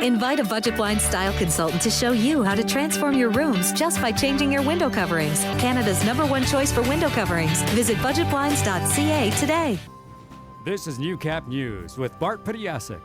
Invite a Budget Blinds style consultant to show you how to transform your rooms just by changing your window coverings. Canada's #1 choice for window coverings. Visit budgetblinds.ca today. This is Newcap News with Bart Pediasic.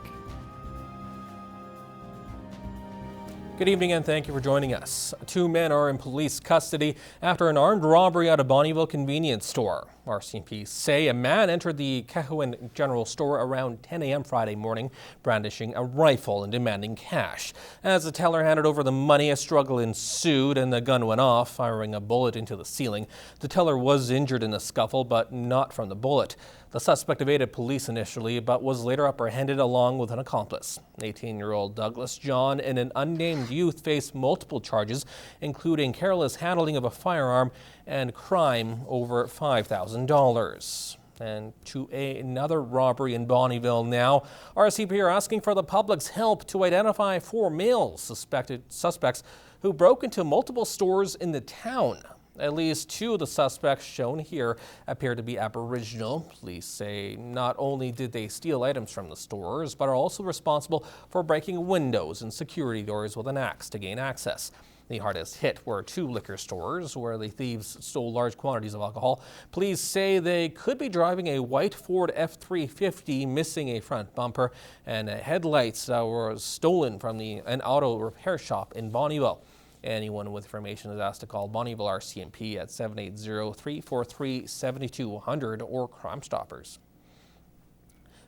Good evening and thank you for joining us. 2 men are in police custody after an armed robbery at a Bonnyville convenience store. RCMP say a man entered the Cahuan General Store around 10 a.m. Friday morning, brandishing a rifle and demanding cash. As the teller handed over the money, a struggle ensued and the gun went off, firing a bullet into the ceiling. The teller was injured in the scuffle, but not from the bullet. The suspect evaded police initially, but was later apprehended along with an accomplice. 18-year-old Douglas John and an unnamed youth face multiple charges, including careless handling of a firearm and crime over $5,000. And to another robbery in Bonnyville now. RCMP are asking for the public's help to identify 4 male suspects who broke into multiple stores in the town. At least 2 of the suspects shown here appear to be Aboriginal. Police say not only did they steal items from the stores, but are also responsible for breaking windows and security doors with an axe to gain access. The hardest hit were 2 liquor stores where the thieves stole large quantities of alcohol. Police say they could be driving a white Ford F-350 missing a front bumper and headlights that were stolen from an auto repair shop in Bonnyville. Anyone with information is asked to call Bonnyville RCMP at 780-343-7200 or Crime Stoppers.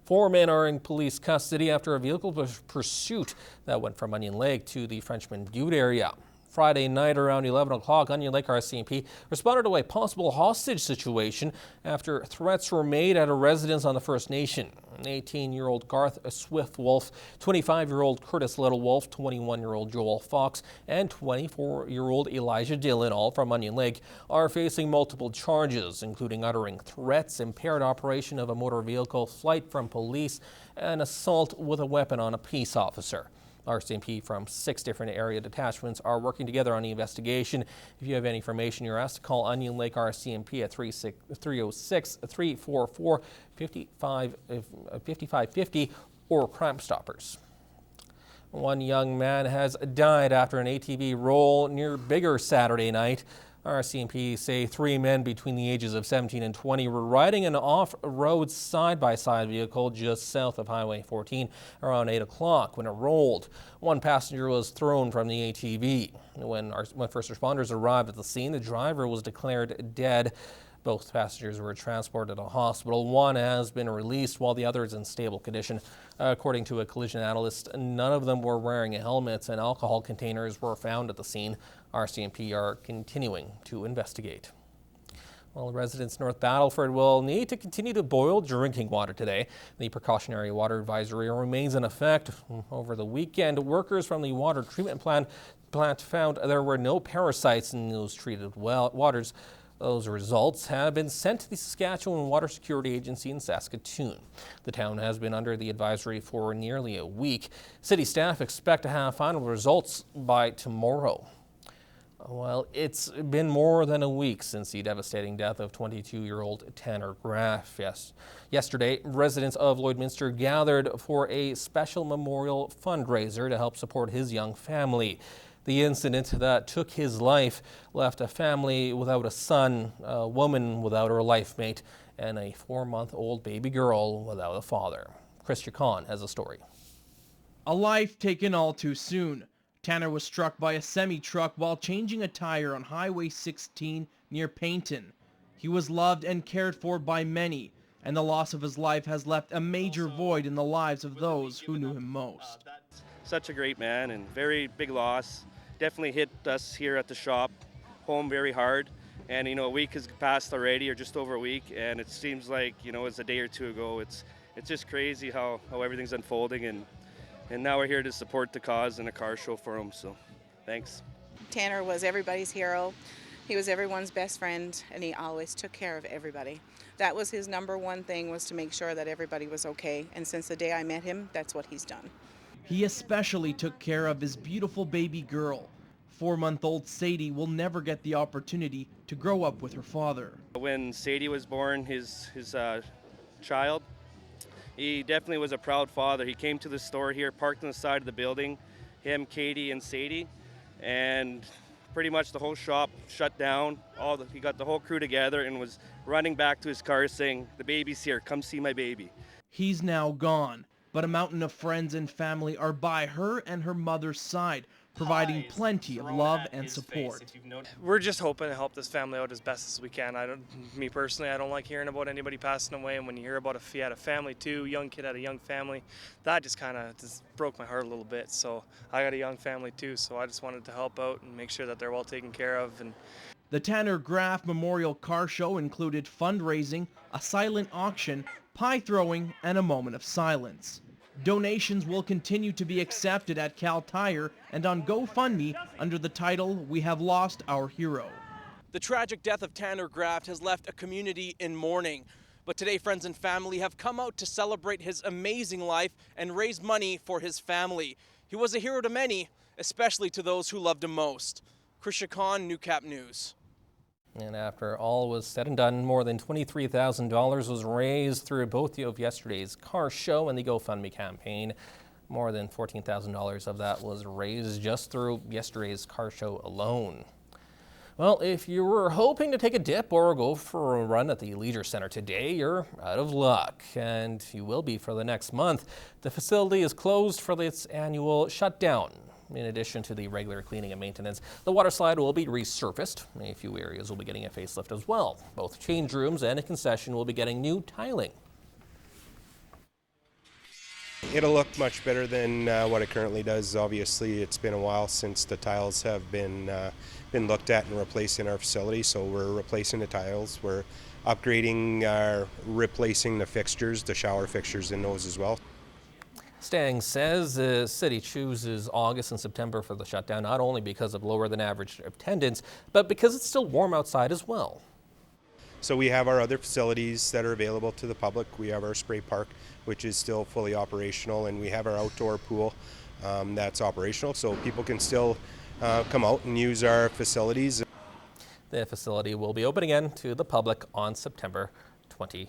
4 men are in police custody after a vehicle pursuit that went from Onion Lake to the Frenchman Butte area. Friday night around 11 o'clock, Onion Lake RCMP responded to a possible hostage situation after threats were made at a residence on the First Nation. 18-year-old Garth Swift Wolf, 25-year-old Curtis Little Wolf, 21-year-old Joel Fox, and 24-year-old Elijah Dillon, all from Onion Lake, are facing multiple charges, including uttering threats, impaired operation of a motor vehicle, flight from police, and assault with a weapon on a peace officer. RCMP from 6 different area detachments are working together on the investigation. If you have any information, you're asked to call Onion Lake RCMP at 306-344-5550 or Crime Stoppers. 1 young man has died after an ATV roll near Biggar Saturday night. RCMP say 3 men between the ages of 17 and 20 were riding an off-road side-by-side vehicle just south of Highway 14 around 8 o'clock when it rolled. 1 passenger was thrown from the ATV. When first responders arrived at the scene, the driver was declared dead. Both passengers were transported to a hospital. 1 has been released while the other is in stable condition. According to a collision analyst, none of them were wearing helmets and alcohol containers were found at the scene. RCMP are continuing to investigate. Well, residents North Battleford will need to continue to boil drinking water today. The precautionary water advisory remains in effect. Over the weekend, workers from the water treatment plant found there were no parasites in those treated waters. Those results have been sent to the Saskatchewan Water Security Agency in Saskatoon. The town has been under the advisory for nearly a week. City staff expect to have final results by tomorrow. Well, it's been more than a week since the devastating death of 22-year-old Tanner Graf. Yesterday, residents of Lloydminster gathered for a special memorial fundraiser to help support his young family. The incident that took his life left a family without a son, a woman without her life mate, and a 4-month-old baby girl without a father. Chris Yacon has a story. A life taken all too soon. Tanner was struck by a semi-truck while changing a tire on Highway 16 near Payton. He was loved and cared for by many, and the loss of his life has left a major void in the lives of those who knew him most. Such a great man and very big loss. Definitely hit us here at the shop, home very hard. And a week has passed already, or just over a week, and it seems like it's a day or 2 ago. It's just crazy how everything's unfolding, and now we're here to support the cause and a car show for him. So, thanks. Tanner was everybody's hero. He was everyone's best friend, and he always took care of everybody. That was his #1 thing, was to make sure that everybody was okay. And since the day I met him, that's what he's done. He especially took care of his beautiful baby girl. 4-month-old Sadie will never get the opportunity to grow up with her father. When Sadie was born, his child, He definitely was a proud father. He came to the store here, parked on the side of the building, him, Katie, and Sadie, and pretty much the whole shop shut down. He got the whole crew together and was running back to his car saying, "The baby's here, come see my baby." He's now gone, but a mountain of friends and family are by her and her mother's side, providing plenty of love and support. We're just hoping to help this family out as best as we can. Me personally, I don't like hearing about anybody passing away, and when you hear about if he had a family too, young kid had a young family, that just kind of broke my heart a little bit. So I got a young family too, so I just wanted to help out and make sure that they're well taken care of. And the Tanner Graf Memorial Car Show included fundraising, a silent auction, pie throwing, and a moment of silence. Donations will continue to be accepted at Cal Tire and on GoFundMe under the title "We Have Lost Our Hero." The tragic death of Tanner Graf has left a community in mourning. But today, friends and family have come out to celebrate his amazing life and raise money for his family. He was a hero to many, especially to those who loved him most. Krisha Khan, Newcap News. And after all was said and done, more than $23,000 was raised through both of yesterday's car show and the GoFundMe campaign. More than $14,000 of that was raised just through yesterday's car show alone. Well, if you were hoping to take a dip or go for a run at the Leisure Center today, you're out of luck, and you will be for the next month. The facility is closed for its annual shutdown. In addition to the regular cleaning and maintenance, the water slide will be resurfaced. A few areas will be getting a facelift as well. Both change rooms and a concession will be getting new tiling. It'll look much better than what it currently does. Obviously, it's been a while since the tiles have been looked at and replaced in our facility, so we're replacing the tiles. We're upgrading, replacing the fixtures, the shower fixtures in those as well. Stang says the city chooses August and September for the shutdown, not only because of lower than average attendance, but because it's still warm outside as well. So we have our other facilities that are available to the public. We have our spray park, which is still fully operational, and we have our outdoor pool that's operational, so people can still come out and use our facilities. The facility will be open again to the public on September 20th.